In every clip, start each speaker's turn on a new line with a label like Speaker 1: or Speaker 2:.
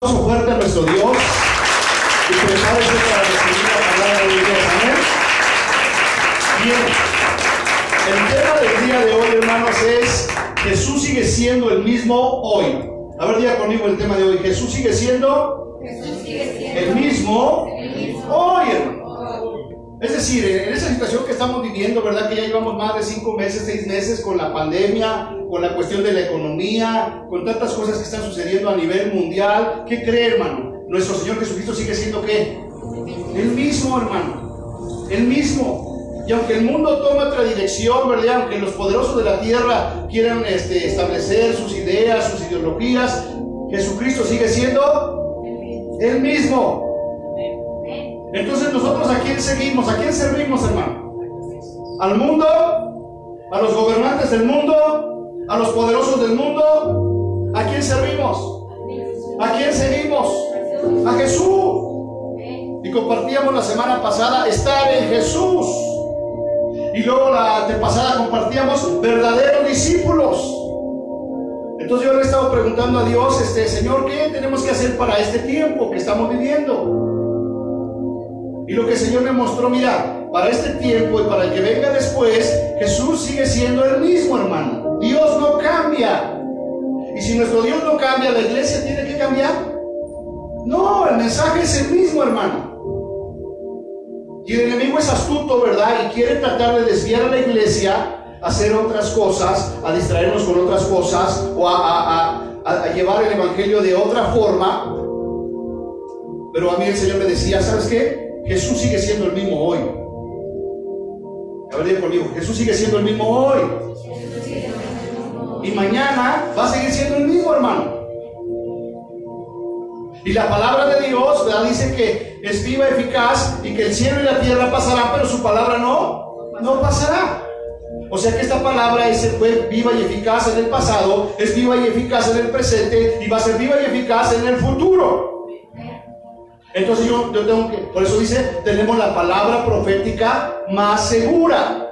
Speaker 1: Fuerte a nuestro Dios y prepárese para recibir la palabra de Dios. Amén. Bien, el tema del día de hoy, hermanos, es Jesús sigue siendo el mismo hoy. A ver, diga conmigo el tema de hoy. Jesús sigue siendo el mismo hoy, hermano. Es decir, en esa situación que estamos viviendo, ¿verdad? Que ya llevamos más de 5 meses, 6 meses con la pandemia, con la cuestión de la economía, con tantas cosas que están sucediendo a nivel mundial. ¿Qué cree, hermano? Nuestro Señor Jesucristo sigue siendo ¿qué? El mismo, hermano. El mismo. Y aunque el mundo toma otra dirección, ¿verdad? Aunque los poderosos de la tierra quieran establecer sus ideas, sus ideologías, Jesucristo sigue siendo el mismo. Entonces nosotros ¿a quién seguimos? ¿A quién servimos, hermano? ¿Al mundo? ¿A los gobernantes del mundo? ¿A los poderosos del mundo? ¿A quién servimos? ¿A quién seguimos? A Jesús. Y compartíamos la semana pasada estar en Jesús. Y luego la antepasada compartíamos verdaderos discípulos. Entonces yo le he estado preguntando a Dios, Señor, ¿qué tenemos que hacer para este tiempo que estamos viviendo? Y lo que el Señor me mostró, mira, para este tiempo y para el que venga después, Jesús sigue siendo el mismo, hermano. Dios no cambia. Y si nuestro Dios no cambia, ¿la iglesia tiene que cambiar? No, el mensaje es el mismo, hermano. Y el enemigo es astuto, ¿verdad? Y quiere tratar de desviar a la iglesia a hacer otras cosas, a distraernos con otras cosas, o a llevar el evangelio de otra forma. Pero a mí el Señor me decía, ¿sabes qué? Jesús sigue siendo el mismo hoy. A ver, diga conmigo, Jesús sigue siendo el mismo hoy. Y mañana va a seguir siendo el mismo, hermano. Y la palabra de Dios, ¿verdad? Dice que es viva, eficaz, y que el cielo y la tierra pasarán, pero su palabra no pasará. O sea que esta palabra fue viva y eficaz en el pasado, es viva y eficaz en el presente, y va a ser viva y eficaz en el futuro. Entonces yo tengo que, por eso dice, tenemos la palabra profética más segura,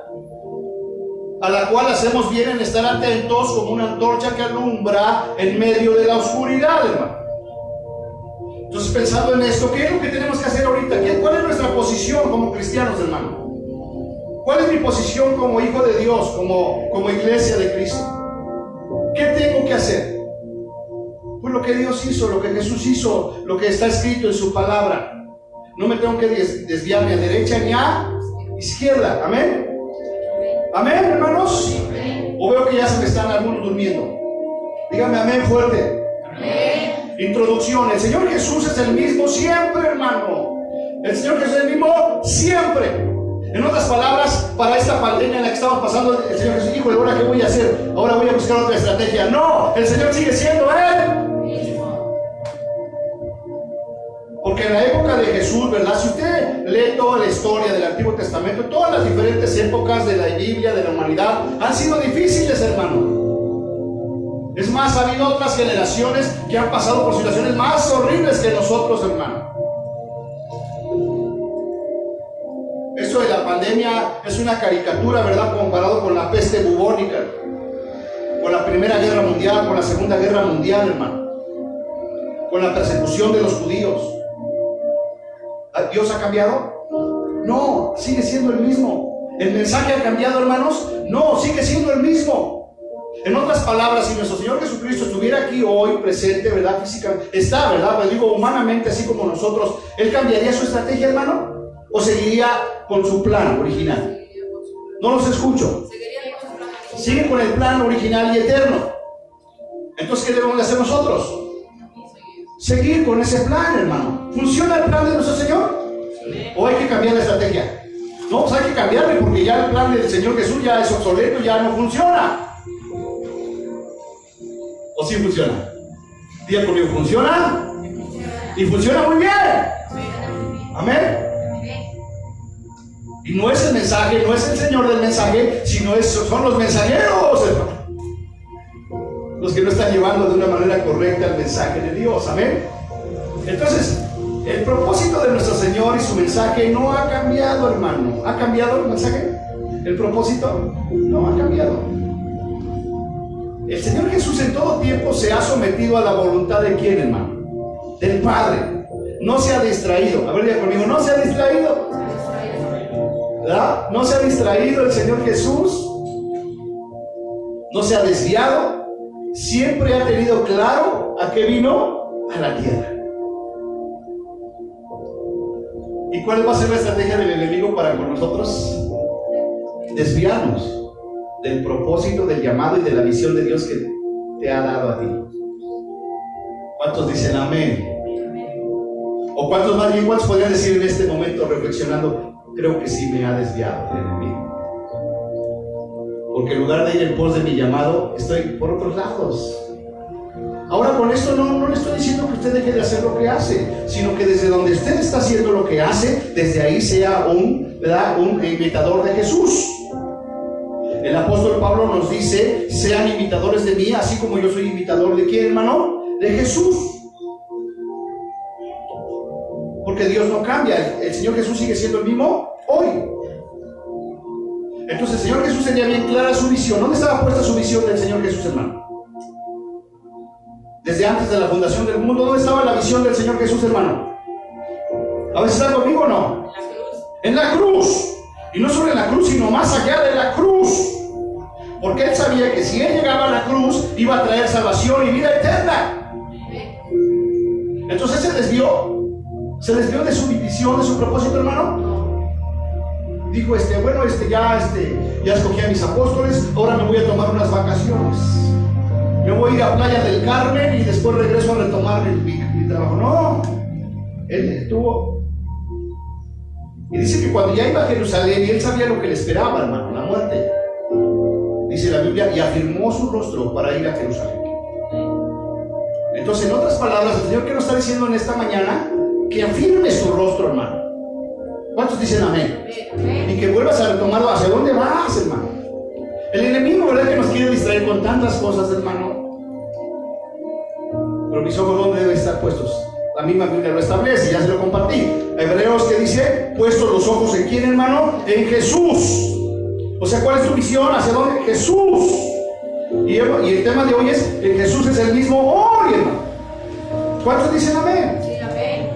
Speaker 1: a la cual hacemos bien en estar atentos como una antorcha que alumbra en medio de la oscuridad, hermano. Entonces, pensando en esto, ¿qué es lo que tenemos que hacer ahorita? ¿Cuál es nuestra posición como cristianos, hermano? ¿Cuál es mi posición como hijo de Dios, como iglesia de Cristo? ¿Qué tengo que hacer? Pues lo que Dios hizo, lo que Jesús hizo, lo que está escrito en su palabra. No me tengo que desviar ni a derecha ni a izquierda. ¿Amén? ¿Amén, hermanos? O veo que ya se me están algunos durmiendo. Dígame amén fuerte. Amén. Introducción. El Señor Jesús es el mismo siempre, hermano. El Señor Jesús es el mismo siempre. En otras palabras, para esta pandemia en la que estamos pasando, el Señor Jesús dijo, ¿ahora qué voy a hacer? Ahora voy a buscar otra estrategia. No, el Señor sigue siendo Él. Porque en la época de Jesús, ¿verdad? Si usted lee toda la historia del Antiguo Testamento, todas las diferentes épocas de la Biblia, de la humanidad, han sido difíciles, hermano. Es más, ha habido otras generaciones que han pasado por situaciones más horribles que nosotros, hermano. Esto de la pandemia es una caricatura, ¿verdad? Comparado con la peste bubónica, con la Primera Guerra Mundial, con la Segunda Guerra Mundial, hermano, con la persecución de los judíos. ¿Dios ha cambiado? No, sigue siendo el mismo. ¿El mensaje ha cambiado, hermanos? No, sigue siendo el mismo. En otras palabras, si nuestro Señor Jesucristo estuviera aquí hoy presente, ¿verdad? Físicamente, está, ¿verdad? Pues digo, humanamente, así como nosotros, ¿Él cambiaría su estrategia, hermano? ¿O seguiría con su plan original? No los escucho. Sigue con el plan original y eterno. Entonces, ¿qué debemos de hacer nosotros? Seguir con ese plan, hermano. ¿Funciona el plan de nuestro Señor? ¿O hay que cambiar la estrategia? No, pues hay que cambiarle porque ya el plan del Señor Jesús ya es obsoleto, ya no funciona. ¿O sí funciona? Diga conmigo, ¿funciona? Y funciona muy bien. Amén. Y no es el mensaje, no es el Señor del mensaje, sino son los mensajeros, hermano, los que no están llevando de una manera correcta el mensaje de Dios. Amén. Entonces, el propósito de nuestro Señor y su mensaje no ha cambiado, hermano. ¿Ha cambiado el mensaje? ¿El propósito? No ha cambiado. El Señor Jesús en todo tiempo se ha sometido a la voluntad de ¿quién, hermano? del Padre. No se ha distraído. A ver, diga conmigo, no se ha distraído. ¿Verdad? No se ha distraído el Señor Jesús. No se ha desviado. Siempre ha tenido claro a qué vino, a la tierra. ¿Y cuál va a ser la estrategia del enemigo para con nosotros? Desviarnos del propósito, del llamado y de la misión de Dios que te ha dado a ti. ¿Cuántos dicen amén? ¿O cuántos más bien, cuántos podrían decir en este momento reflexionando, creo que sí me ha desviado el enemigo? Porque en lugar de ir en pos de mi llamado, estoy por otros lados. Ahora, con esto no le estoy diciendo que usted deje de hacer lo que hace, sino que desde donde usted está haciendo lo que hace, desde ahí sea un imitador de Jesús. El apóstol Pablo nos dice, sean imitadores de mí, así como yo soy imitador de ¿quién, hermano? De Jesús. Porque Dios no cambia, el Señor Jesús sigue siendo el mismo hoy. Entonces el Señor Jesús tenía bien clara su visión. ¿Dónde estaba puesta su visión del Señor Jesús, hermano? Desde antes de la fundación del mundo, ¿dónde estaba la visión del Señor Jesús, hermano? ¿A veces está conmigo o no? En la cruz. Y no solo en la cruz, sino más allá de la cruz. Porque Él sabía que si Él llegaba a la cruz, iba a traer salvación y vida eterna. Entonces se desvió de su visión, de su propósito, hermano. Dijo, ya escogí a mis apóstoles, ahora me voy a tomar unas vacaciones. Me voy a ir a Playa del Carmen y después regreso a retomar mi trabajo. No, Él estuvo. Y dice que cuando ya iba a Jerusalén, y Él sabía lo que le esperaba, hermano, la muerte. Dice la Biblia, y afirmó su rostro para ir a Jerusalén. Entonces, en otras palabras, el Señor que nos está diciendo en esta mañana, que afirme su rostro, hermano. ¿Cuántos dicen amén? Y que vuelvas a retomarlo. ¿Hacia dónde vas, hermano? El enemigo, ¿verdad?, que nos quiere distraer con tantas cosas, hermano. Pero mis ojos, ¿dónde deben estar puestos? La misma Biblia lo establece, ya se lo compartí. Hebreos, que dice, puestos los ojos en quién, hermano, en Jesús. O sea, ¿cuál es tu visión? ¿Hacia dónde? Jesús. Y el tema de hoy es que Jesús es el mismo hoy, hermano. ¿Cuántos dicen amén?
Speaker 2: Sí, amén.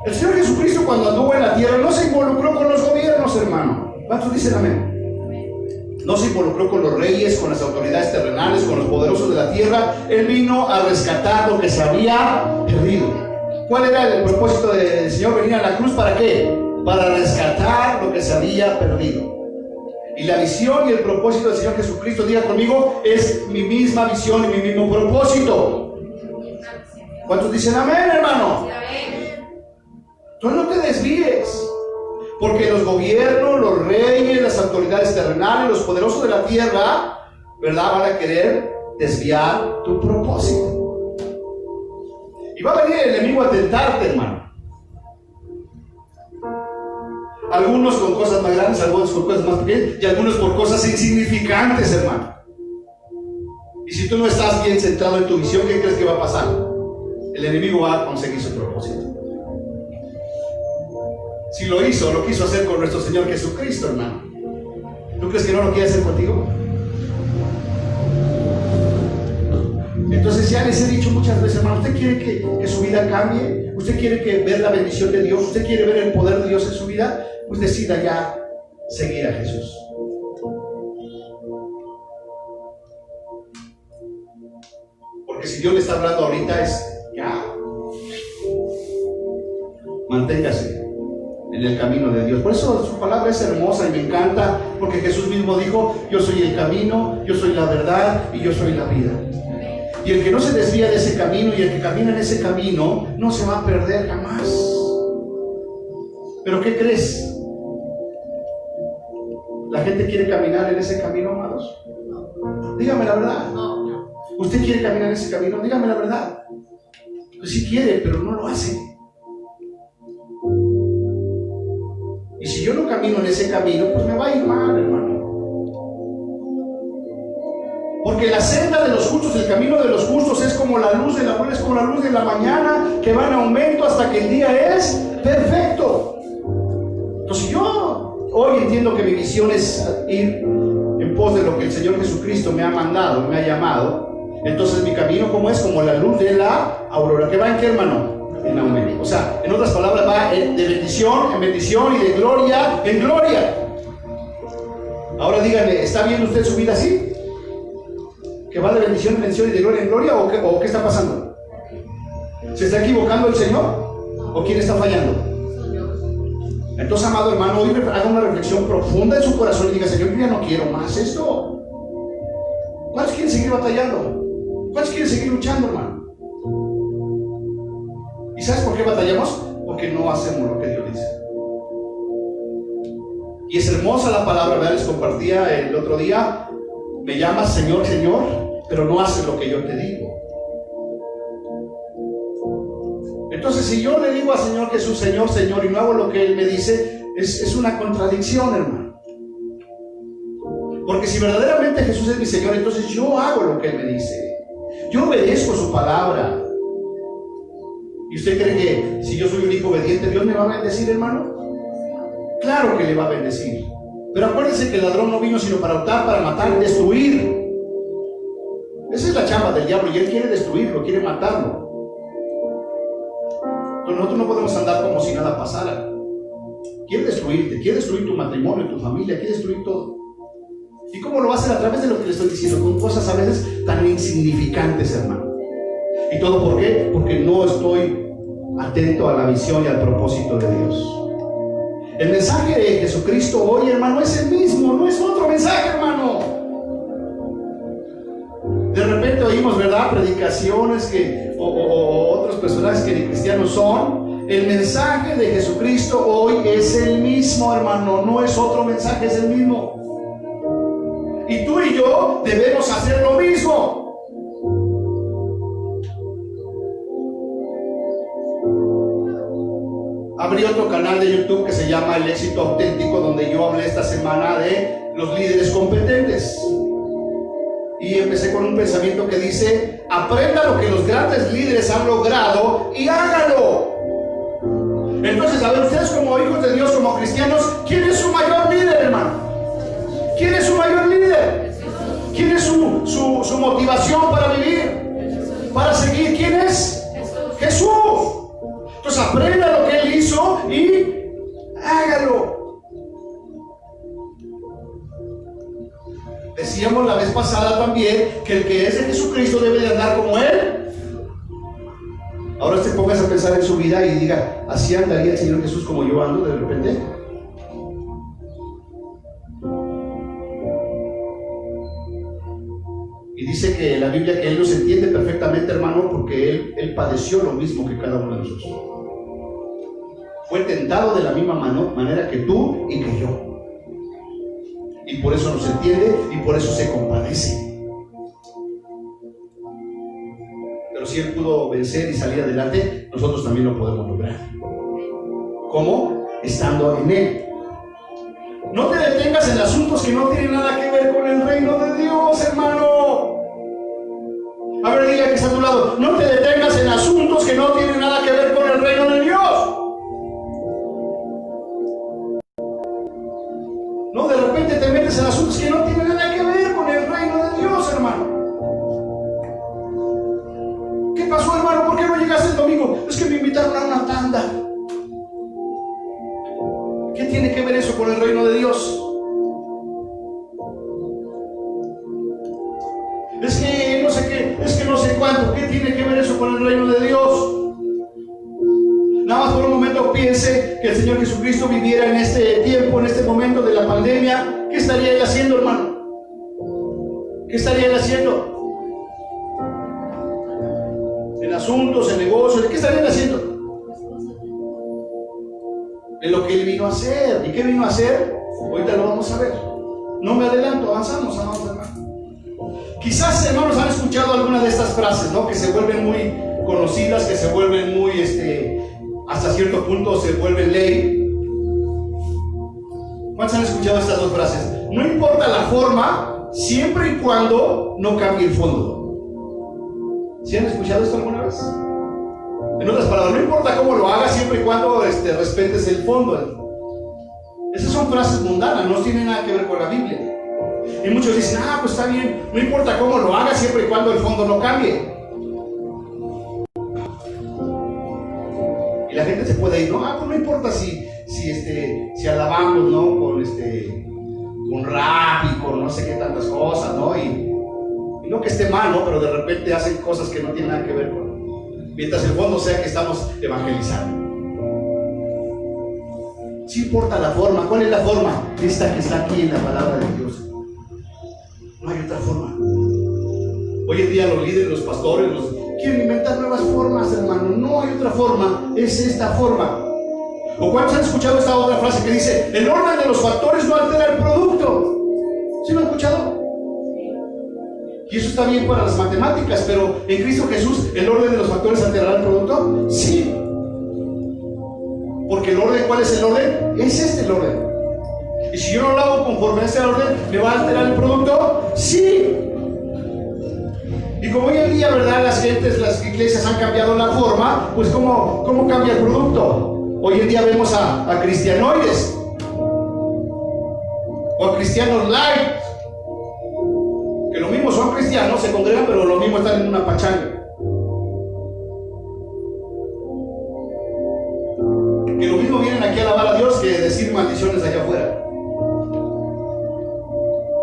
Speaker 1: El Señor Jesucristo, cuando anduvo en la tierra, no se involucró con los gobiernos, hermano. ¿Cuántos dicen amén? No se involucró con los reyes, con las autoridades terrenales, con los poderosos de la tierra. Él vino a rescatar lo que se había perdido. ¿Cuál era el propósito del Señor venir a la cruz? ¿Para qué? Para rescatar lo que se había perdido. Y la visión y el propósito del Señor Jesucristo, diga conmigo, es mi misma visión y mi mismo propósito. ¿Cuántos dicen amén, hermano? Tú no te desvíes. Porque los gobiernos, los reyes, las autoridades terrenales, los poderosos de la tierra, ¿verdad?, van a querer desviar tu propósito. Y va a venir el enemigo a tentarte, hermano. Algunos con cosas más grandes, algunos con cosas más pequeñas, y algunos por cosas insignificantes, hermano. Y si tú no estás bien centrado en tu visión, ¿qué crees que va a pasar? El enemigo va a conseguir su propósito. Si lo quiso hacer con nuestro Señor Jesucristo, hermano. ¿Tú crees que no lo quiere hacer contigo? Entonces ya les he dicho muchas veces, hermano, ¿usted quiere que su vida cambie? ¿Usted quiere ver la bendición de Dios? ¿Usted quiere ver el poder de Dios en su vida? Pues decida ya seguir a Jesús. Porque si Dios le está hablando ahorita es ya. Manténgase en el camino de Dios. Por eso su palabra es hermosa y me encanta, porque Jesús mismo dijo, yo soy el camino, yo soy la verdad y yo soy la vida. Y el que no se desvía de ese camino y el que camina en ese camino no se va a perder jamás. ¿Pero qué crees? ¿La gente quiere caminar en ese camino, amados? Dígame la verdad. ¿Usted quiere caminar en ese camino? Dígame la verdad. Pues sí quiere, pero no lo hace. Y si yo no camino en ese camino, pues me va a ir mal, hermano. Porque la senda de los justos, el camino de los justos es como la luz de la mañana, es como la luz de la mañana que va en aumento hasta que el día es perfecto. Entonces yo hoy entiendo que mi visión es ir en pos de lo que el Señor Jesucristo me ha mandado, me ha llamado. Entonces mi camino, ¿cómo es? Como la luz de la aurora. ¿Qué va en qué, hermano? En aumento. O sea, en otras palabras, va de bendición en bendición y de gloria en gloria. Ahora díganme, ¿está viendo usted su vida así? ¿Que va de bendición en bendición y de gloria en gloria? ¿O qué está pasando? ¿Se está equivocando el Señor? ¿O quién está fallando? Entonces, amado hermano, hoy haga una reflexión profunda en su corazón y diga: Señor, yo ya no quiero más esto. ¿Cuántos quieren seguir batallando? ¿Cuántos quieren seguir luchando, hermano? ¿Y sabes por qué batallamos? Porque no hacemos lo que Dios dice. Y es hermosa la palabra, ¿verdad? Les compartía el otro día: me llamas Señor, Señor, pero no haces lo que yo te digo. Entonces, si yo le digo al Señor Jesús, Señor, Señor, y no hago lo que Él me dice, es una contradicción, hermano. Porque si verdaderamente Jesús es mi Señor, entonces yo hago lo que Él me dice. Yo obedezco su palabra. ¿Y usted cree que si yo soy un hijo obediente, Dios me va a bendecir, hermano? Claro que le va a bendecir. Pero acuérdense que el ladrón no vino sino para hurtar, para matar y destruir. Esa es la chamba del diablo, y él quiere destruirlo, quiere matarlo. Entonces nosotros no podemos andar como si nada pasara. Quiere destruirte, quiere destruir tu matrimonio, tu familia, quiere destruir todo. ¿Y cómo lo va a hacer? A través de lo que le estoy diciendo, con cosas a veces tan insignificantes, hermano. ¿Y todo por qué? Porque no estoy atento a la visión y al propósito de Dios. El mensaje de Jesucristo hoy, hermano, es el mismo, no es otro mensaje, hermano. De repente oímos, ¿verdad?, predicaciones o otros personajes que ni cristianos son. El mensaje de Jesucristo hoy es el mismo, hermano, no es otro mensaje, es el mismo. Y tú y yo debemos hacer lo mismo. Abrí otro canal de YouTube que se llama El Éxito Auténtico, donde yo hablé esta semana de los líderes competentes. Y empecé con un pensamiento que dice: aprenda lo que los grandes líderes han logrado y hágalo. Entonces, a ver, ustedes como hijos de Dios, como cristianos, ¿quién es su mayor líder, hermano? ¿Quién es su mayor líder? ¿Quién es su motivación para vivir? Para seguir, ¿quién es? Jesús. Entonces aprenda lo que Él hizo y hágalo. Decíamos la vez pasada también que el que es de Jesucristo debe de andar como Él. Ahora usted póngase a pensar en su vida y diga: ¿así andaría el Señor Jesús como yo ando de repente? Y dice que la Biblia que Él nos entiende perfectamente, hermano, porque Él padeció lo mismo que cada uno de nosotros. Fue tentado de la misma manera que tú y que yo. Y por eso nos entiende y por eso se compadece. Pero si Él pudo vencer y salir adelante, nosotros también lo podemos lograr. ¿Cómo? Estando en Él. No te detengas en asuntos que no tienen nada que ver con el reino de Dios, hermano. A ver, diga que está a tu lado: no te detengas en asuntos que no tienen nada que ver con el reino de Dios. No, de repente te metes en asuntos que no tienen nada que ver con el reino de Dios, hermano. ¿Qué pasó, hermano? ¿Por qué no llegaste el domingo? Es que me invitaron a una tanda. ¿Qué tiene que ver eso con el reino de Dios? Es que no sé qué, es que no sé cuánto. ¿Qué tiene que ver eso con el reino de Dios? Nada más por un momento piense que el Señor Jesucristo viviera en este tiempo, en este momento de la pandemia. ¿Qué estaría Él haciendo, hermano? ¿Qué estaría Él haciendo? En asuntos, en negocios, ¿qué estaría Él haciendo? En lo que Él vino a hacer. ¿Y qué vino a hacer? Ahorita lo vamos a ver. No me adelanto, avanzamos, hermano. Quizás, hermanos, han escuchado alguna de estas frases, ¿no?, que se vuelven muy conocidas, que se vuelven muy, hasta cierto punto se vuelven ley. ¿Cuántos han escuchado estas dos frases? No importa la forma, siempre y cuando no cambie el fondo. ¿Sí han escuchado esto alguna vez? En otras palabras, no importa cómo lo hagas, siempre y cuando respetes el fondo. Esas son frases mundanas, no tienen nada que ver con la Biblia. Y muchos dicen, pues está bien, no importa cómo lo haga, siempre y cuando el fondo no cambie. Y la gente se puede ir, pues no importa si alabamos, ¿no? Con rap y con no sé qué tantas cosas, ¿no? Y no que esté mal, ¿no? Pero de repente hacen cosas que no tienen nada que ver con, mientras el fondo sea que estamos evangelizando. Sí importa la forma. ¿Cuál es la forma? Esta que está aquí en la palabra de Dios. No hay otra forma. Hoy en día los líderes, los pastores, quieren inventar nuevas formas, hermano. No hay otra forma, es esta forma. ¿O cuántos han escuchado esta otra frase que dice, el orden de los factores no altera el producto? ¿Sí lo han escuchado? Y eso está bien para las matemáticas, pero en Cristo Jesús, ¿el orden de los factores alterará el producto? Sí. Porque el orden, ¿cuál es el orden? Es el orden. Y si yo no lo hago conforme a este orden, ¿me va a alterar el producto? Sí. Y como hoy en día, ¿verdad? Las iglesias han cambiado la forma, pues ¿cómo cambia el producto? Hoy en día vemos a cristianoides o a cristianos light, que lo mismo son cristianos, se congregan, pero lo mismo están en una pachanga. Que lo mismo vienen aquí a alabar a Dios que decir maldiciones allá afuera.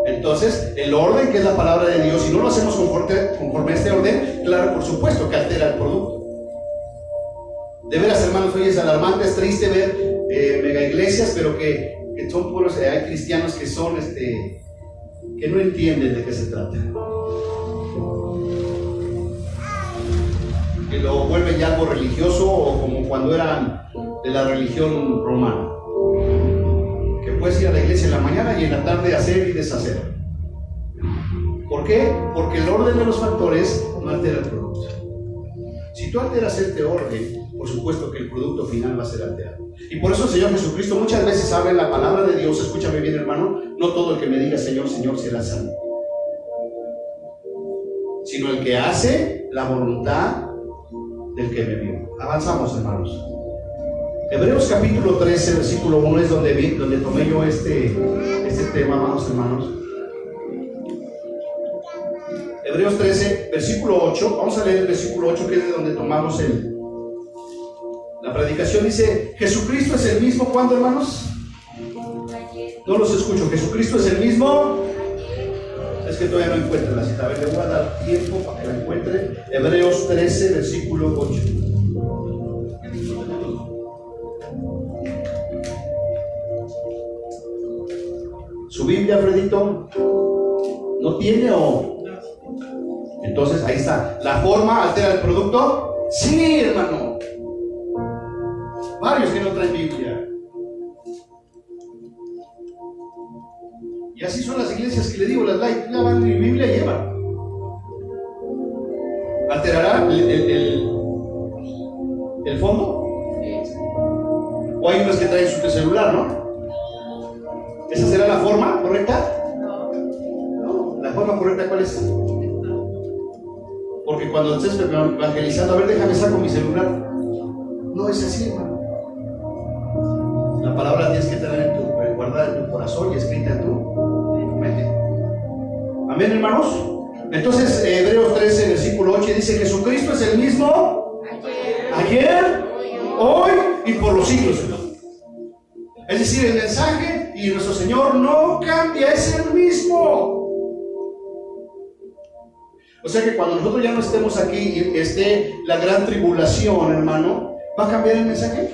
Speaker 1: Entonces, el orden que es la palabra de Dios, si no lo hacemos conforme a este orden, claro, por supuesto que altera el producto. De veras, hermanos, hoy es alarmante, es triste ver mega iglesias, pero que son puros, hay cristianos que son, que no entienden de qué se trata. Que lo vuelven ya algo religioso, o como cuando eran de la religión romana. Que puedes ir a la iglesia en la mañana y en la tarde hacer y deshacer. ¿Por qué? Porque el orden de los factores no altera el producto. Si tú alteras este orden, por supuesto que el producto final va a ser alterado. Y por eso el Señor Jesucristo muchas veces habla en la palabra de Dios. Escúchame bien, hermano, no todo el que me diga Señor, Señor será salvo, sino el que hace la voluntad del que me vio. Avanzamos, hermanos. Hebreos capítulo 13, versículo 1 es donde tomé yo este tema, amados hermanos. Hebreos 13, versículo 8. Vamos a leer el versículo 8, que es de donde tomamos la predicación. Dice, Jesucristo es el mismo. ¿Cuándo, hermanos? No los escucho. Jesucristo es el mismo. Es que todavía no encuentro la cita. A ver, le voy a dar tiempo para que la encuentre. Hebreos 13, versículo 8. ¿Su Biblia, Fredito? ¿No tiene o...? Entonces, ahí está. ¿La forma altera el producto? Sí, hermano. Varios que no traen Biblia. Y así son las iglesias que le digo, las light, ya van en Biblia y llevan. ¿Alterará el fondo? O hay unas que traen su celular, ¿no? ¿Esa será la forma correcta? No. ¿La forma correcta cuál es? Porque cuando estés evangelizando, a ver, déjame saco mi celular. No es así, hermano. La palabra tienes que tener guardada en tu corazón y escrita en tu mente. Amén, hermanos. Entonces, Hebreos 13, versículo 8 dice: Jesucristo es el mismo ayer, hoy y por los siglos. Es decir, el mensaje y nuestro Señor no cambia, es el mismo. O sea que cuando nosotros ya no estemos aquí y esté la gran tribulación, hermano, ¿va a cambiar el mensaje?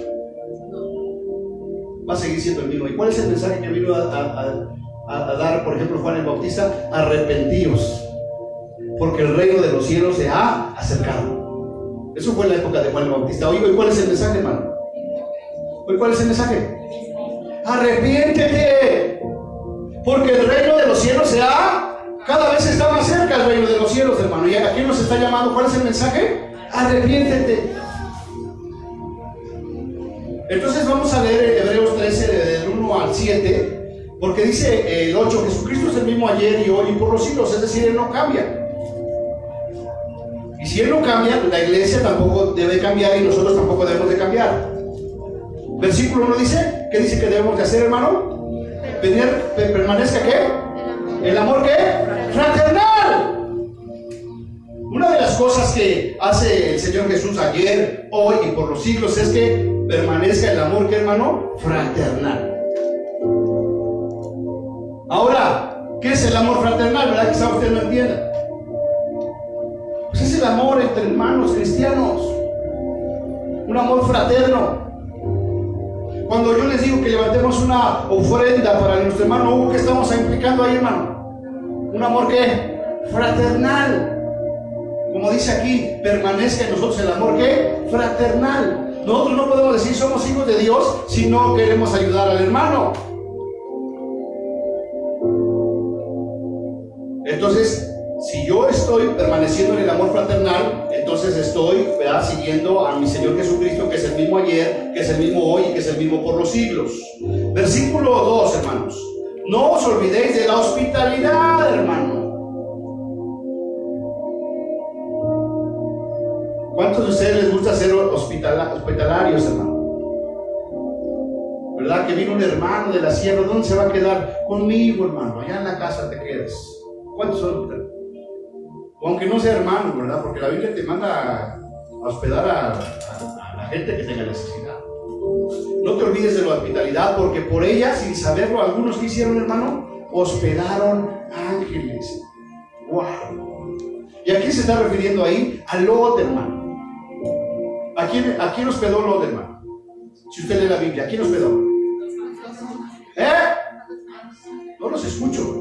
Speaker 1: Va a seguir siendo el mismo. ¿Y cuál es el mensaje que vino a dar, por ejemplo, Juan el Bautista? Arrepentíos, porque el reino de los cielos se ha acercado. Eso fue en la época de Juan el Bautista. Hoy, ¿cuál es el mensaje, hermano? ¿Hoy cuál es el mensaje? Arrepiéntete, porque el reino de los cielos se ha... Cada vez está más cerca el reino de los cielos, hermano. Y aquí nos está llamando. ¿Cuál es el mensaje? Arrepiéntete. Entonces vamos a leer Hebreos 13 del 1 al 7, porque dice el 8: Jesucristo es el mismo ayer y hoy y por los siglos. Es decir, Él no cambia. Y si Él no cambia, la iglesia tampoco debe cambiar y nosotros tampoco debemos de cambiar. Versículo 1 dice, ¿qué dice que debemos de hacer, hermano? Permanezca, ¿qué? ¿El amor qué? Fraternal. Una de las cosas que hace el Señor Jesús ayer, hoy y por los siglos es que permanezca el amor, ¿qué, hermano? Fraternal. Ahora, ¿qué es el amor fraternal? ¿Verdad? Quizá usted no entienda. Pues es el amor entre hermanos cristianos. Un amor fraterno. Cuando yo les digo que levantemos una ofrenda para nuestro hermano Hugo, ¿qué estamos implicando ahí, hermano? Un amor ¿qué? Fraternal. Como dice aquí, permanezca en nosotros el amor ¿qué? Fraternal. Nosotros no podemos decir somos hijos de Dios si no queremos ayudar al hermano. Entonces, si yo estoy permaneciendo en el amor fraternal, entonces estoy, ¿verdad?, siguiendo a mi Señor Jesucristo, que es el mismo ayer, que es el mismo hoy y que es el mismo por los siglos. Versículo 2, hermanos. No os olvidéis de la hospitalidad, hermano. ¿Cuántos de ustedes les gusta ser hospitalarios, hermano? ¿Verdad? Que vino un hermano de la sierra, ¿dónde se va a quedar? Conmigo, hermano, allá en la casa te quedas. ¿Cuántos son? Aunque no sea hermano, ¿verdad? Porque la Biblia te manda a hospedar a la gente que tenga necesidad. No te olvides de la hospitalidad, porque por ella, sin saberlo, algunos que hicieron, hermano, hospedaron ángeles. ¡Wow! ¿Y a quién se está refiriendo ahí? A Lot, hermano. ¿A quién hospedó Lot, hermano? Si usted lee la Biblia, ¿a quién hospedó? No los escucho.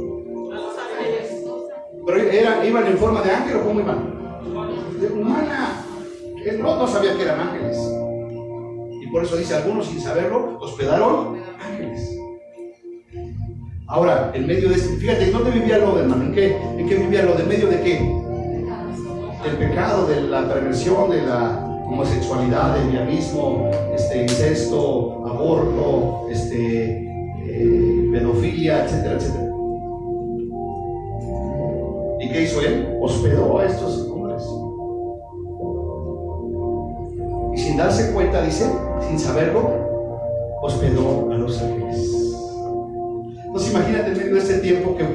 Speaker 1: ¿Pero iban en forma de ángel o cómo iban? De humana. Lot no sabía que eran ángeles. Y por eso dice, algunos sin saberlo, hospedaron ángeles. Ahora, en medio de este, fíjate, ¿dónde vivía Lot, hermano? ¿En qué vivía Lot? ¿En medio de qué? Del pecado, de la perversión, de la homosexualidad, del diablismo, incesto, aborto, pedofilia, etcétera, etcétera. ¿Y qué hizo él? Hospedó a estos hombres. Y sin darse cuenta, dice, sin saberlo, hospedó a los ángeles. Entonces imagínate en medio de este tiempo que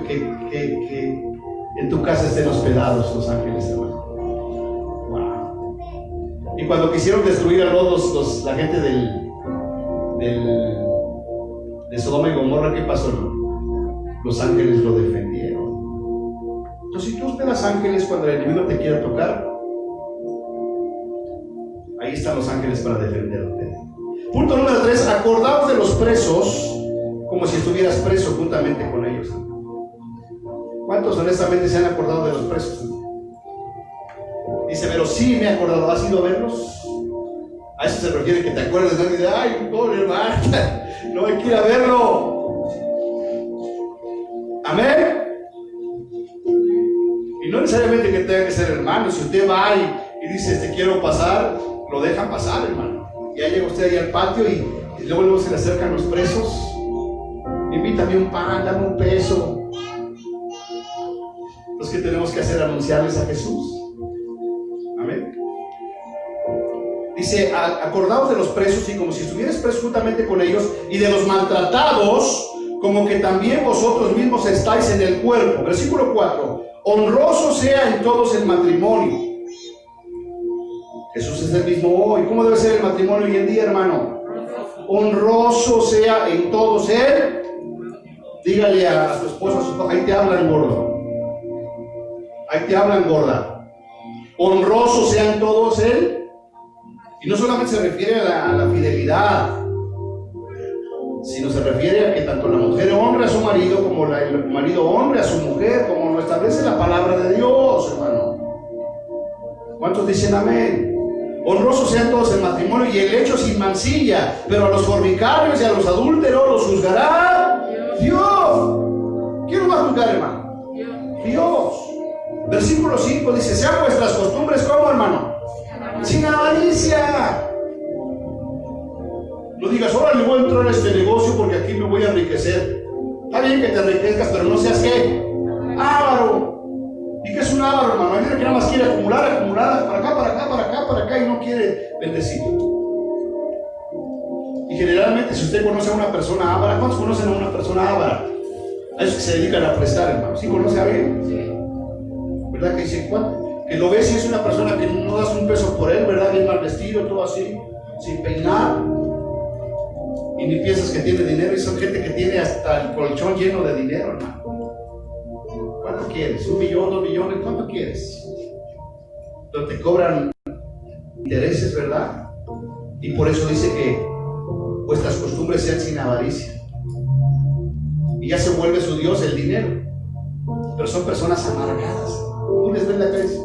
Speaker 1: en tu casa estén hospedados los ángeles, hermano. Wow. Y cuando quisieron destruir a Lot, la gente de Sodoma y Gomorra, ¿qué pasó? Los ángeles lo defendieron. Entonces, si tú hospedas ángeles cuando el enemigo te quiera tocar, ahí están los ángeles para defenderte. Punto número 3, acordaos de los presos como si estuvieras preso juntamente con ellos. ¿Cuántos honestamente se han acordado de los presos? Dice, pero sí me he acordado. ¿Has ido a verlos? A eso se refiere, que te acuerdes, ¿no? Y dice, ay, pobre hermano, no hay que ir a verlo. Amén. Y no necesariamente que tenga que ser hermano. Si usted va y dice, te quiero pasar, lo dejan pasar, hermano. Ya llega usted ahí al patio y luego se le acercan los presos. Invítame un pan, dame un peso. Los que tenemos que hacer, anunciarles a Jesús. Amén. Dice, acordaos de los presos, y como si estuvieras preso juntamente con ellos, y de los maltratados, como que también vosotros mismos estáis en el cuerpo. Versículo 4. Honroso sea en todos el matrimonio. Jesús es el mismo hoy. ¿Cómo debe ser el matrimonio hoy en día, hermano? Honroso sea en todos él. Dígale a tu esposa, ahí te hablan, gordo. Ahí te hablan, gorda. Honroso sea en todos él. Y no solamente se refiere a la fidelidad, sino se refiere a que tanto la mujer honre a su marido como el marido honre a su mujer, como lo establece la palabra de Dios, hermano. ¿Cuántos dicen amén? Honrosos sean todos el matrimonio y el hecho sin mancilla, pero a los fornicarios y a los adúlteros los juzgará Dios. ¿Quién los va a juzgar, hermano? Dios. Versículo 5 dice, sean vuestras costumbres como, hermano, sin avaricia. No digas, ahora le voy a entrar a este negocio porque aquí me voy a enriquecer. Está bien que te enriquezcas, pero no seas ¿qué? Avaro. ¿Y qué es un avaro, hermano? Hay gente que nada más quiere acumular, para acá, para acá, para acá, para acá, y no quiere bendecir. Y generalmente, si usted conoce a una persona avara, ¿cuántos conocen a una persona avara? A esos que se dedican a prestar, hermano. ¿Sí conoce a alguien?
Speaker 2: Sí.
Speaker 1: ¿Verdad que dice cuánto? Que lo ves y es una persona que no das un peso por él, ¿verdad? Bien mal vestido, todo así, sin peinar. Y ni piensas que tiene dinero. Y son gente que tiene hasta el colchón lleno de dinero, hermano. ¿Cuánto quieres? ¿1 millón, 2 millones? ¿Cuánto quieres? Pero te cobran intereses, ¿verdad? Y por eso dice que vuestras costumbres sean sin avaricia. Y ya se vuelve su Dios el dinero. Pero son personas amargadas. Tú les ves la cabeza.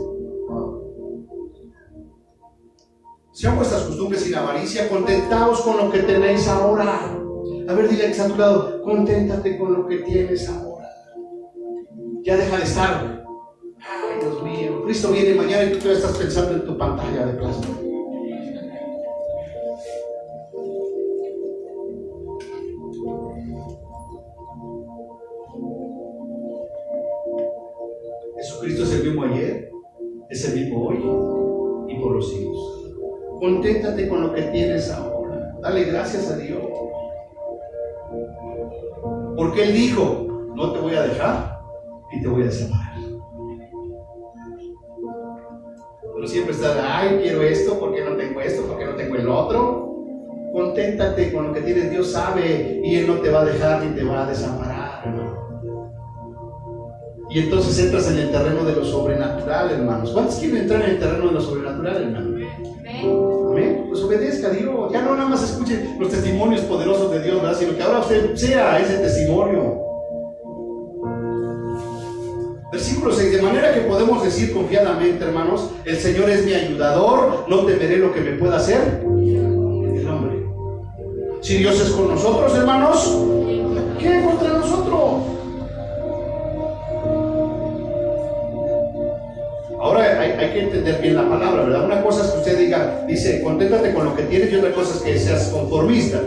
Speaker 1: Sean vuestras costumbres sin avaricia, contentaos con lo que tenéis ahora. A ver, dile que está a tu lado, conténtate con lo que tienes ahora. Ya deja de estar, ay Dios mío, Cristo viene mañana y tú todavía estás pensando en tu pantalla de plasma. Jesucristo es el mismo ayer, es el mismo hoy y por los siglos. Conténtate con lo que tienes ahora. Dale gracias a Dios. Porque Él dijo, no te voy a dejar y te voy a separar. Pero siempre estás, ay, quiero esto, ¿por qué no tengo esto? ¿Por qué no tengo el otro? Conténtate con lo que tienes. Dios sabe y Él no te va a dejar ni te va a desamparar, hermano. Y entonces entras en el terreno de lo sobrenatural, hermanos. ¿Cuántos quieren entrar en el terreno de lo sobrenatural, hermano? Amén. Pues obedezca a Dios. Ya no nada más escuche los testimonios poderosos de Dios, ¿verdad? Sino que ahora usted sea ese testimonio. Versículo 6. De manera que podemos decir confiadamente, hermanos, el Señor es mi ayudador, no temeré lo que me pueda hacer el hombre. Si Dios es con nosotros, hermanos, ¿qué contra nosotros? Ahora hay que entender bien la palabra, ¿verdad? Una cosa es que usted dice, conténtate con lo que tienes, y otra cosa es que seas conformista.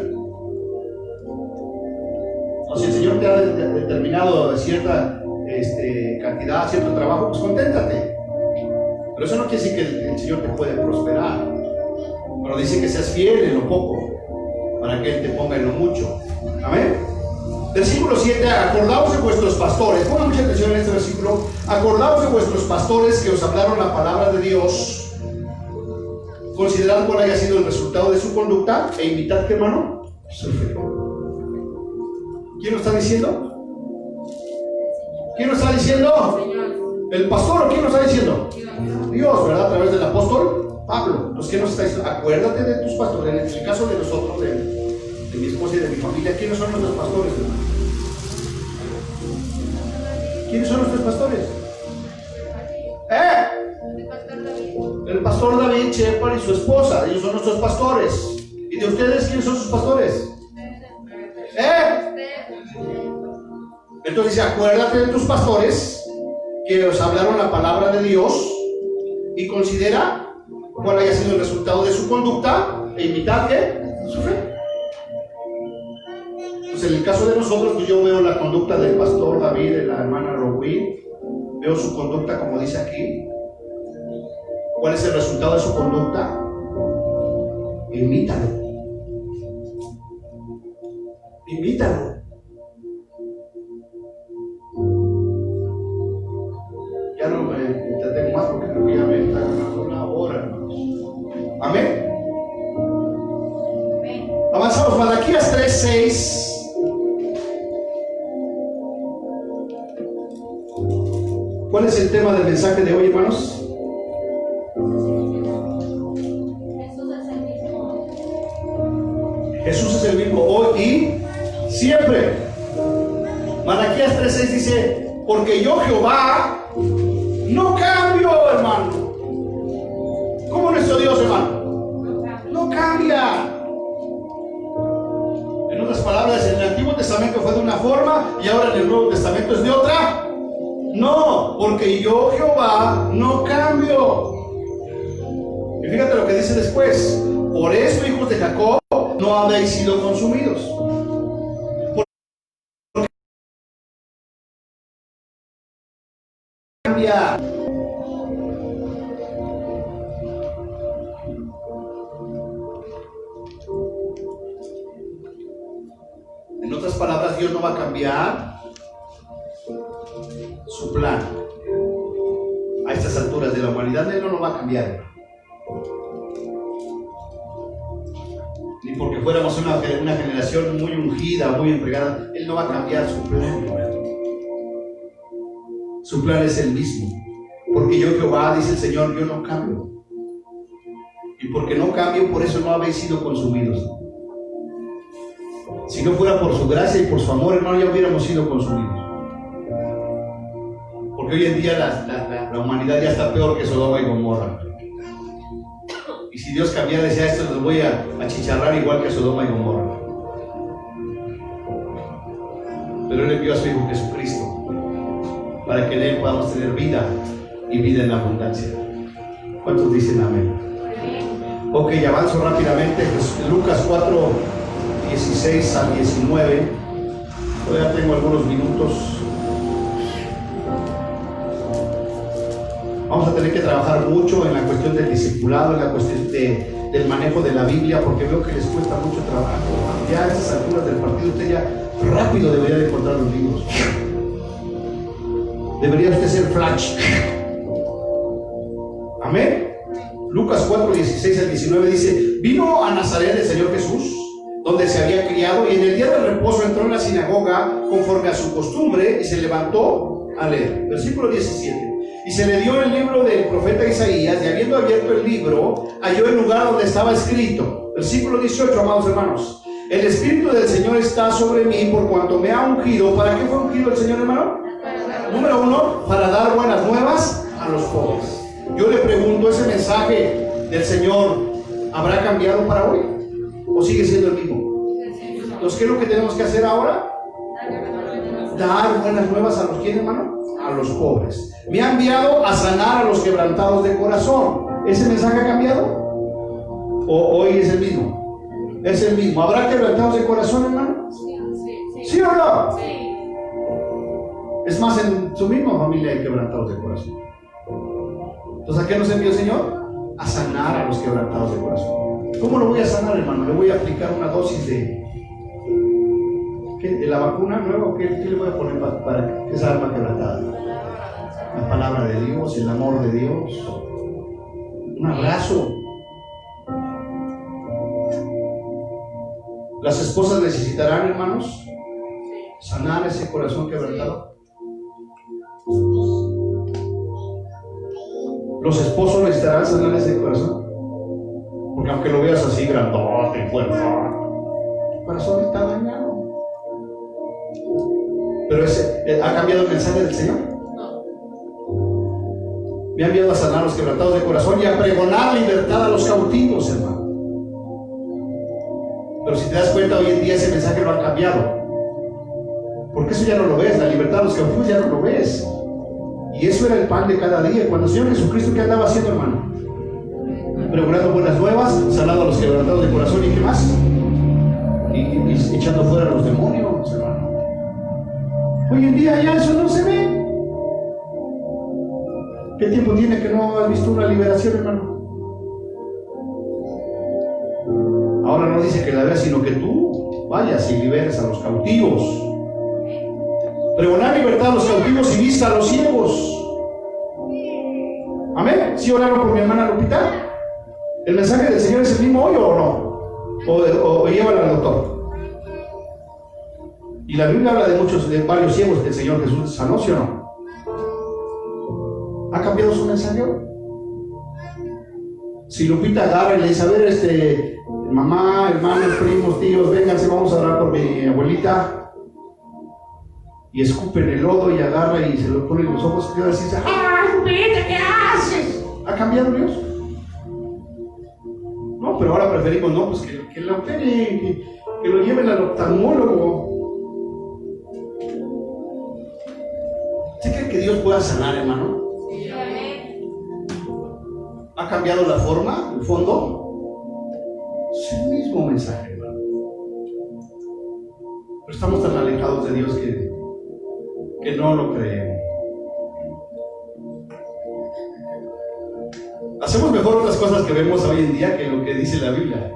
Speaker 1: O si el Señor te ha determinado cierta cantidad, cierto trabajo, pues conténtate. Pero eso no quiere decir que el Señor te puede prosperar. Pero dice que seas fiel en lo poco, para que Él te ponga en lo mucho. Amén. Versículo 7, acordaos de vuestros pastores. Pongan mucha atención en este versículo. Acordaos de vuestros pastores que os hablaron la palabra de Dios. Considerad cuál haya sido el resultado de su conducta e imitad, ¿qué, hermano? Su fe. ¿Quién lo está diciendo? ¿Quién lo está diciendo? ¿El pastor o quién lo está diciendo? Dios, ¿verdad? A través del apóstol Pablo. Entonces, ¿quién nos está diciendo? Acuérdate de tus pastores. En el caso de nosotros, de mi esposa y de mi familia, ¿quiénes son nuestros pastores, hermano? ¿Quiénes son nuestros pastores? El pastor David Shepard y su esposa, ellos son nuestros pastores. ¿Y de ustedes quiénes son sus pastores? Entonces dice, acuérdate de tus pastores que os hablaron la palabra de Dios y considera cuál haya sido el resultado de su conducta e imitad, ¿qué? Su fe. Pues en el caso de nosotros, pues yo veo la conducta del pastor David, de la hermana Rowin, veo su conducta como dice aquí. ¿Cuál es el resultado de su conducta? Imítalo. Imítalo. Ya no me entretengo más porque creo que ya me está ganando una hora, hermanos. Amén. Avanzamos, Malaquías 3:6. ¿Cuál es el tema del mensaje de hoy, hermanos? Jesús es el mismo hoy y siempre. Malaquías 3:6 dice, porque yo Jehová no cambio, hermano. ¿Cómo nuestro Dios, hermano? No cambia. En otras palabras, en el Antiguo Testamento fue de una forma y ahora en el Nuevo Testamento es de otra. No, porque yo Jehová no cambio. Y fíjate lo que dice después. Por esto, hijos de Jacob, no habéis sido consumidos. Porque cambia. En otras palabras, Dios no va a cambiar. su plan. A estas alturas de la humanidad, Él no lo va a cambiar. Ni porque fuéramos una generación muy ungida, muy entregada, Él no va a cambiar su plan. Su plan es el mismo. Porque yo, Jehová, dice el Señor, yo no cambio. Y porque no cambio, por eso no habéis sido consumidos. Si no fuera por su gracia y por su amor, hermano, ya hubiéramos sido consumidos. Porque hoy en día la humanidad ya está peor que Sodoma y Gomorra. Y si Dios cambiara, decía, esto los voy a achicharrar igual que a Sodoma y Gomorra. Pero Él envió a su Hijo Jesucristo para que en Él podamos tener vida y vida en abundancia. ¿Cuántos dicen amén? Ok, avanzo rápidamente. Lucas 4, 16 al 19. Todavía tengo algunos minutos. Vamos a tener que trabajar mucho en la cuestión del discipulado, en la cuestión del manejo de la Biblia, porque veo que les cuesta mucho trabajo. Ya a estas alturas del partido, usted ya rápido debería de encontrar los libros. Debería usted ser flash. Amén. Lucas 4, 16 al 19 dice: vino a Nazaret el Señor Jesús, donde se había criado, y en el día del reposo entró en la sinagoga conforme a su costumbre y se levantó a leer. Versículo 17. Y se le dio el libro del profeta Isaías, y habiendo abierto el libro, halló el lugar donde estaba escrito. Versículo 18, amados hermanos: el Espíritu del Señor está sobre mí, por cuanto me ha ungido. ¿Para qué fue ungido el Señor, hermano? Número 1, para dar buenas nuevas a los pobres. Yo le pregunto, ¿ese mensaje del Señor habrá cambiado para hoy? ¿O sigue siendo el mismo? Entonces, ¿qué es lo que tenemos que hacer ahora? Dar buenas nuevas a los, ¿quién, hermano? A los pobres. Me ha enviado a sanar a los quebrantados de corazón. ¿Ese mensaje ha cambiado? ¿O hoy es el mismo? Es el mismo. ¿Habrá quebrantados de corazón, hermano? ¿Sí o no? Es más, en su misma familia hay quebrantados de corazón. Entonces, ¿a qué nos envió el Señor? A sanar a los quebrantados de corazón. ¿Cómo lo voy a sanar, hermano? Le voy a aplicar una dosis de la vacuna nueva. ¿Qué le voy a poner para esa alma quebrantada? La palabra de Dios, el amor de Dios, un abrazo. Las esposas necesitarán, hermanos, sanar ese corazón quebrantado. Los esposos necesitarán sanar ese corazón, porque aunque lo veas así grandote, fuerte, el corazón está dañado. Pero ¿ha cambiado el mensaje del Señor? Me ha enviado a sanar a los quebrantados de corazón y a pregonar libertad a los cautivos, hermano. Pero si te das cuenta, hoy en día ese mensaje lo han cambiado, porque eso ya no lo ves. La libertad a los cautivos ya no lo ves. Y eso era el pan de cada día. Cuando el Señor Jesucristo, ¿qué andaba haciendo, hermano? Pregonando buenas nuevas, sanando a los quebrantados de corazón, ¿y qué más? Y echando fuera a los demonios, hermano. Hoy en día ya eso no se ve. ¿Qué tiempo tiene que no has visto una liberación, hermano? Ahora no dice que la veas, sino que tú vayas y liberes a los cautivos. Pregonar libertad a los cautivos y vista a los ciegos. Amén. ¿Sí oraron por mi hermana Lupita? ¿El mensaje del Señor es el mismo hoy o no? ¿O llévala al doctor? Y la Biblia habla de varios ciegos que el Señor Jesús sanó, ¿sí o no? ¿Ha cambiado su mensaje? Si Lupita agarra y le dice: a ver, mamá, hermanos, primos, tíos, vénganse, vamos a orar por mi abuelita, y escupe en el lodo y agarra y se lo pone en los ojos, y dice: ¡ay, Lupita, qué haces! ¿Ha cambiado Dios? No, pero ahora preferimos, no, pues que lo operen, que lo lleven al oftalmólogo. ¿Usted cree que Dios pueda sanar, hermano?
Speaker 2: Sí, amén.
Speaker 1: ¿Ha cambiado la forma, el fondo? Es el mismo mensaje, hermano. Pero estamos tan alejados de Dios que no lo creemos. Hacemos mejor otras cosas que vemos hoy en día que lo que dice la Biblia,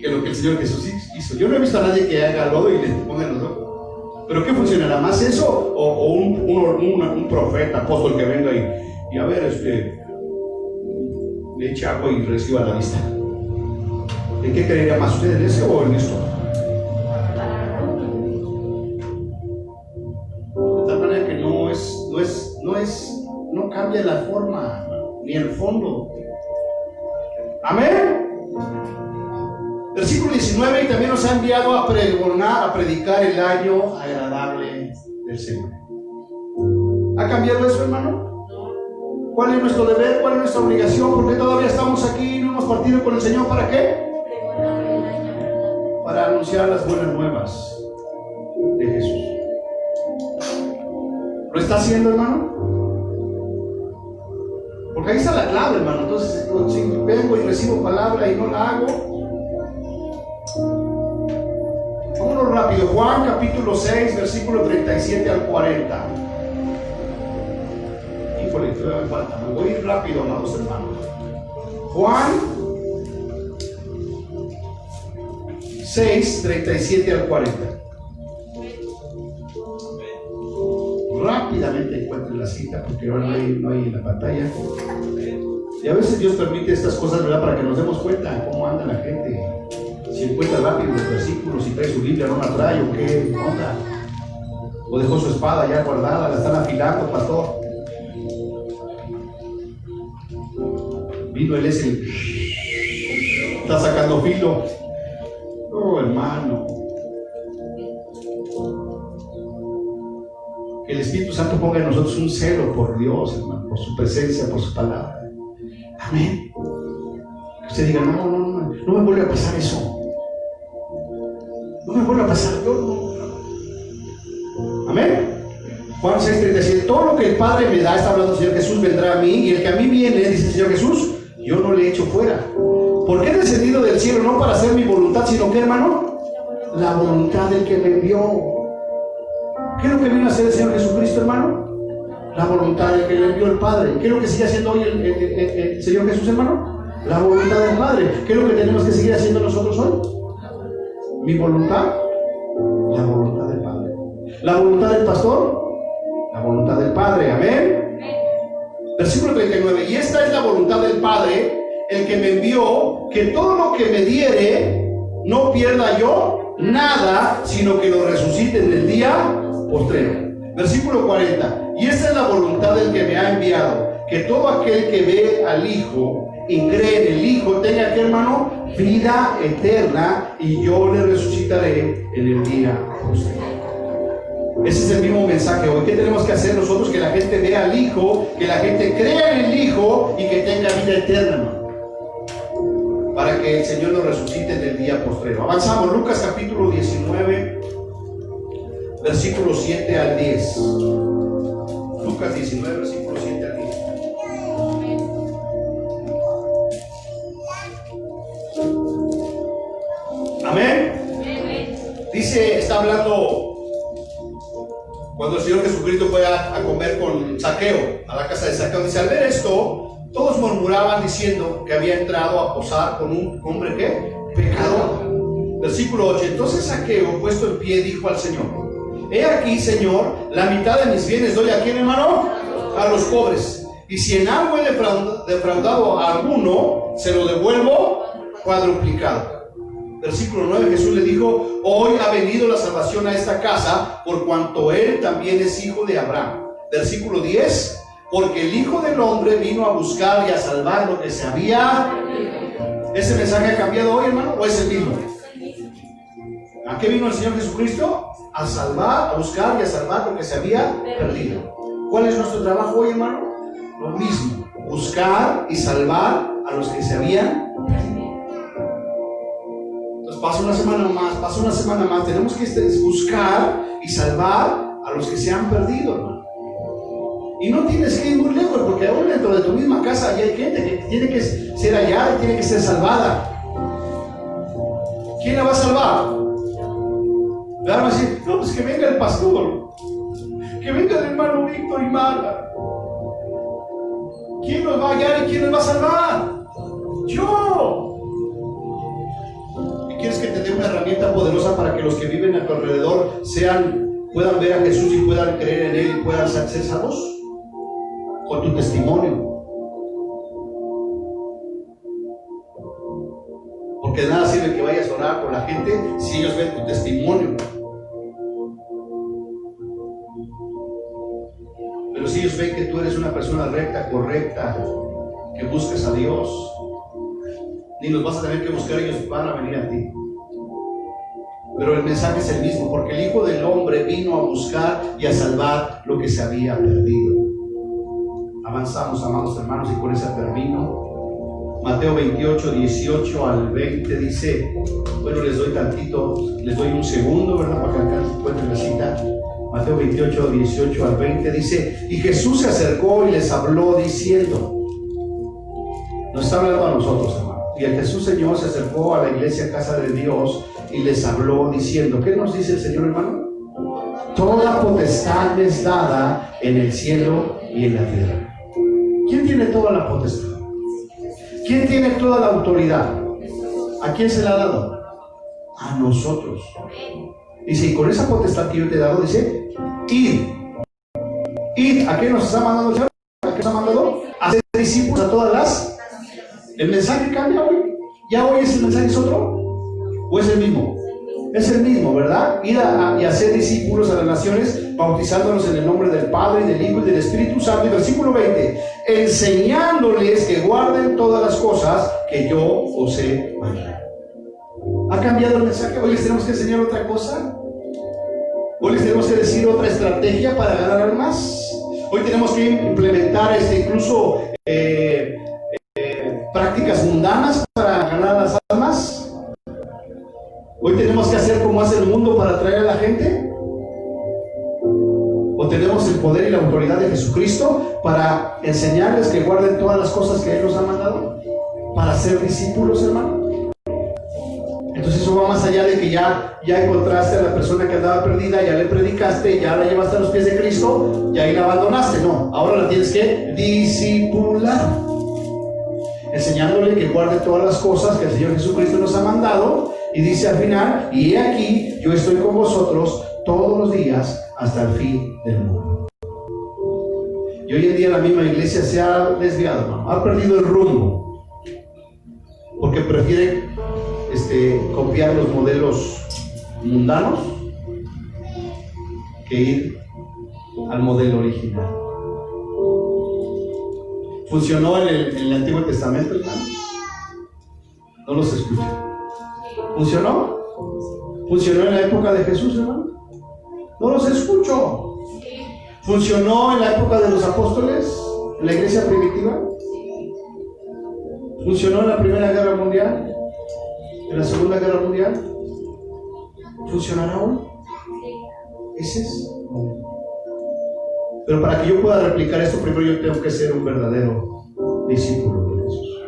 Speaker 1: que lo que el Señor Jesús hizo. Yo no he visto a nadie que haga lodo y le ponga en los ojos. ¿Pero qué funcionará? ¿Más eso? ¿O un profeta, apóstol que venga y a ver, le eche agua y reciba la vista? ¿En qué creería más usted, en ese o en esto? De tal manera que no cambia la forma ni el fondo. Amén. Versículo 19, y también nos ha enviado a pregonar, a predicar el año agradable del Señor. ¿Ha cambiado eso, hermano? ¿Cuál es nuestro deber? ¿Cuál es nuestra obligación? Porque todavía estamos aquí y no hemos partido con el Señor. ¿Para qué? Para anunciar las buenas nuevas de Jesús. ¿Lo está haciendo, hermano? Porque ahí está la clave, hermano. Entonces, si vengo y recibo palabra y no la hago, vámonos rápido. Juan capítulo 6, versículo 37 al 40. Híjole, todavía me falta. Me voy a ir rápido, amados hermanos. Juan 6, 37 al 40. Rápidamente encuentren la cita, porque ahora no hay en la pantalla. Y a veces Dios permite estas cosas, ¿verdad?, para que nos demos cuenta de cómo anda la gente. Si encuentra rápido los versículos, si trae su Biblia, no la trae, o qué onda. O dejó su espada ya guardada, la están afilando, pastor. Vino el ese, está sacando filo. Oh, hermano. Que el Espíritu Santo ponga en nosotros un celo por Dios, hermano, por su presencia, por su palabra. Amén. Que usted diga, no me vuelve a pasar eso. No me vuelve a pasar. Yo no. Amén. Juan 6:37. Todo lo que el Padre me da, está hablando el Señor Jesús, vendrá a mí, y el que a mí viene, dice el Señor Jesús, yo no le echo fuera. Porque he descendido del cielo no para hacer mi voluntad, sino que, hermano, la voluntad del que me envió. ¿Qué es lo que vino a hacer el Señor Jesucristo, hermano? La voluntad del que le envió el Padre. ¿Qué es lo que sigue haciendo hoy el Señor Jesús, hermano? La voluntad del Padre. ¿Qué es lo que tenemos que seguir haciendo nosotros hoy? ¿Mi voluntad? La voluntad del Padre. ¿La voluntad del pastor? La voluntad del Padre. Amén. Versículo 39. Y esta es la voluntad del Padre, el que me envió, que todo lo que me diere, no pierda yo nada, sino que lo resucite en el día postrero. Versículo 40. Y esta es la voluntad del que me ha enviado, que todo aquel que ve al Hijo y cree en el Hijo tenga, ¿qué, hermano? Vida eterna, y yo le resucitaré en el día postrero. Ese es el mismo mensaje hoy. ¿Qué tenemos que hacer nosotros? Que la gente vea al Hijo, que la gente crea en el Hijo y que tenga vida eterna, hermano, para que el Señor lo resucite en el día postrero. Avanzamos. Lucas capítulo 19, versículo 7 al 10. Lucas 19, versículo 7 al 10. Amén. Dice, está hablando cuando el Señor Jesucristo fue a comer con Zaqueo, a la casa de Zaqueo. Dice, al ver esto, todos murmuraban diciendo que había entrado a posar con un hombre, ¿qué? Pecador. Versículo 8. Entonces Zaqueo, puesto en pie, dijo al Señor: he aquí, Señor, la mitad de mis bienes doy a quién, hermano, a los pobres. Y si en algo he defraudado a alguno, se lo devuelvo cuadruplicado. Versículo 9. Jesús le dijo: hoy ha venido la salvación a esta casa, por cuanto él también es hijo de Abraham. Versículo 10. Porque el Hijo del Hombre vino a buscar y a salvar lo que se había. ¿Ese mensaje ha cambiado hoy, hermano, o es el mismo? ¿A qué vino el Señor Jesucristo? A salvar, a buscar y a salvar lo que se había perdido. ¿Cuál es nuestro trabajo hoy, hermano? Lo mismo: buscar y salvar a los que se habían perdido. Entonces pasa una semana más, tenemos que buscar y salvar a los que se han perdido, hermano. Y no tienes que ir muy lejos, porque aún dentro de tu misma casa ya hay gente que tiene que ser allá y tiene que ser salvada. ¿Quién la va a salvar? Le van a decir: no, pues que venga el pastor, que venga el hermano Víctor y Marta. ¿Quién nos va a guiar y quién nos va a salvar? Yo. ¿Y quieres que te dé una herramienta poderosa para que los que viven a tu alrededor sean puedan ver a Jesús y puedan creer en Él y puedan ser salvos? Con tu testimonio. Porque de nada sirve que vayas a orar por la gente si ellos ven tu testimonio. Pero si ellos ven que tú eres una persona recta, correcta, que busques a Dios, ni los vas a tener que buscar, ellos van a venir a ti. Pero el mensaje es el mismo, porque el Hijo del Hombre vino a buscar y a salvar lo que se había perdido. Avanzamos, amados hermanos, y con eso termino. Mateo 28, 18 al 20 dice, bueno, les doy tantito, les doy un segundo, ¿verdad? Para que acá encuentren la cita. Mateo 28, 18 al 20 dice, y Jesús se acercó y les habló diciendo, nos está hablando a nosotros, hermano. Y el Jesús Señor se acercó a la iglesia, casa de Dios, y les habló diciendo, ¿qué nos dice el Señor, hermano? Toda potestad me es dada en el cielo y en la tierra. ¿Quién tiene toda la potestad? ¿Quién tiene toda la autoridad? ¿A quién se la ha dado? A nosotros. Dice, y con esa potestad que yo te he dado, dice, id. Id, ¿a qué nos ha mandado el Señor? ¿A qué nos ha mandado? A hacer discípulos a todas las. ¿El mensaje cambia hoy? ¿Ya hoy es el mensaje es otro? ¿O es el mismo? Es el mismo, ¿verdad? Ir y hacer discípulos a las naciones, bautizándolos en el nombre del Padre, y del Hijo y del Espíritu Santo. Y versículo 20, enseñándoles que guarden todas las cosas que yo os he mandado. ¿Ha cambiado el mensaje? ¿Hoy les tenemos que enseñar otra cosa? ¿Hoy les tenemos que decir otra estrategia para ganar almas? ¿Hoy tenemos que implementar incluso prácticas mundanas para ganar las almas? ¿Hoy tenemos que hacer como hace el mundo para atraer a la gente? ¿O tenemos el poder y la autoridad de Jesucristo para enseñarles que guarden todas las cosas que Él nos ha mandado? ¿Para ser discípulos, hermano? Entonces eso va más allá de que ya encontraste a la persona que andaba perdida, ya le predicaste, ya la llevaste a los pies de Cristo, y ahí la abandonaste. No, ahora la tienes que discipular, enseñándole que guarde todas las cosas que el Señor Jesucristo nos ha mandado. Y dice al final, y he aquí, yo estoy con vosotros todos los días hasta el fin del mundo. Y hoy en día la misma iglesia se ha desviado, ¿no? Ha perdido el rumbo, porque prefieren copiar los modelos mundanos que ir al modelo original. ¿Funcionó en el Antiguo Testamento, hermano? No los escuché. ¿Funcionó? ¿Funcionó en la época de Jesús, hermano? No los escucho. ¿Funcionó en la época de los apóstoles? ¿En la iglesia primitiva? ¿Funcionó en la Primera Guerra Mundial? ¿En la Segunda Guerra Mundial? ¿Funcionará hoy? Ese es. Pero para que yo pueda replicar esto, primero yo tengo que ser un verdadero discípulo de Jesús.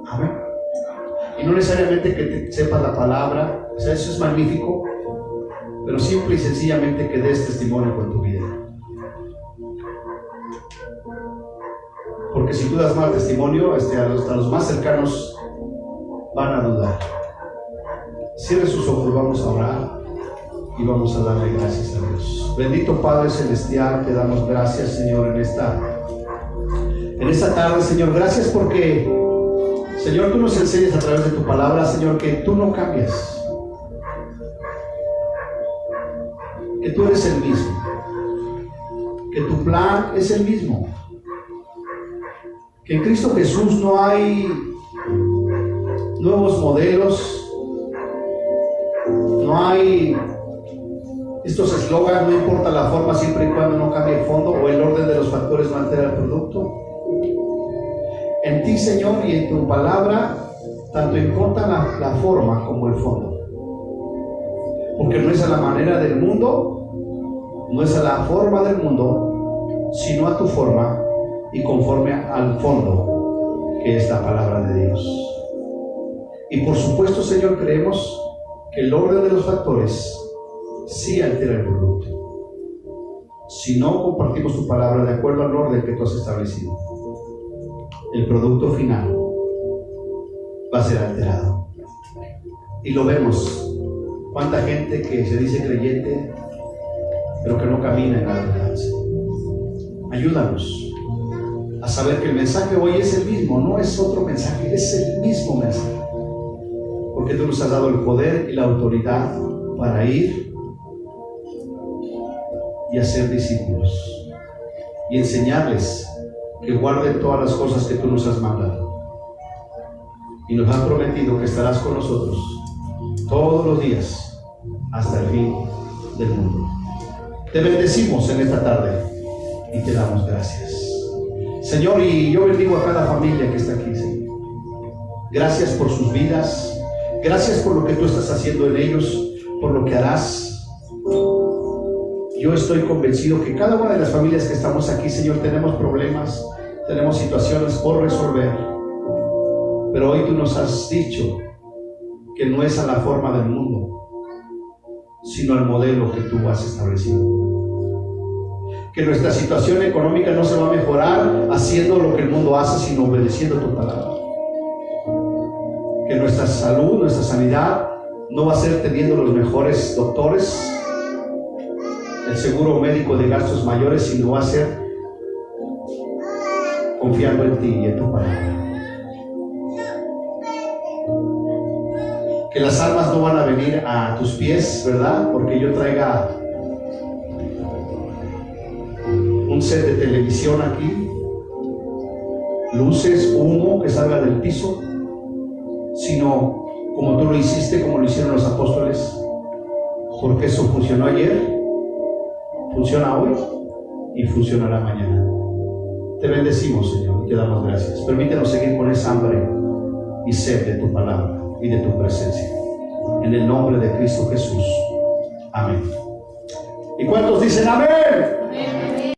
Speaker 1: Amén. Y no necesariamente que te sepas la palabra, o sea, eso es magnífico, pero simple y sencillamente que des testimonio con tu vida. Porque si tú das mal testimonio, hasta los más cercanos van a dudar. Cierre sus ojos, vamos a orar y vamos a darle gracias a Dios. Bendito Padre Celestial, te damos gracias, Señor, en esta tarde, Señor. Gracias porque, Señor, tú nos enseñas a través de tu palabra, Señor, que tú no cambias, que tú eres el mismo, que tu plan es el mismo, que en Cristo Jesús no hay nuevos modelos, no hay estos eslogans, no importa la forma, siempre y cuando no cambie el fondo o el orden de los factores no altera el producto. En ti, Señor, y en tu palabra, tanto importa la forma como el fondo, porque no es a la manera del mundo, no es a la forma del mundo, sino a tu forma y conforme al fondo, que es la palabra de Dios. Y por supuesto, Señor, creemos que el orden de los factores sí altera el producto. Si no compartimos tu palabra de acuerdo al orden que tú has establecido, el producto final va a ser alterado. Y lo vemos. Cuánta gente que se dice creyente pero que no camina en la verdad. Ayúdanos a saber que el mensaje hoy es el mismo, no es otro mensaje, es el mismo mensaje, porque tú nos has dado el poder y la autoridad para ir y hacer discípulos y enseñarles que guarden todas las cosas que tú nos has mandado, y nos has prometido que estarás con nosotros todos los días hasta el fin del mundo. Te bendecimos en esta tarde y te damos gracias, Señor, y yo bendigo a cada familia que está aquí, Señor. Gracias por sus vidas, gracias por lo que tú estás haciendo en ellos, por lo que harás. Yo estoy convencido que cada una de las familias que estamos aquí, Señor, tenemos problemas, tenemos situaciones por resolver, pero hoy tú nos has dicho que no es a la forma del mundo, sino al modelo que tú has establecido. Que nuestra situación económica no se va a mejorar haciendo lo que el mundo hace, sino obedeciendo tu palabra. Que nuestra salud, nuestra sanidad no va a ser teniendo los mejores doctores, el seguro médico de gastos mayores, sino va a ser confiando en ti y en tu palabra. Que las almas no van a venir a tus pies, ¿verdad? Porque yo traiga un set de televisión aquí, luces, humo que salga del piso, sino como tú lo hiciste, como lo hicieron los apóstoles, porque eso funcionó ayer, funciona hoy y funcionará mañana. Te bendecimos, Señor, y te damos gracias. Permítenos seguir con esa hambre y sed de tu palabra y de tu presencia. En el nombre de Cristo Jesús. Amén. ¿Y cuántos dicen amén?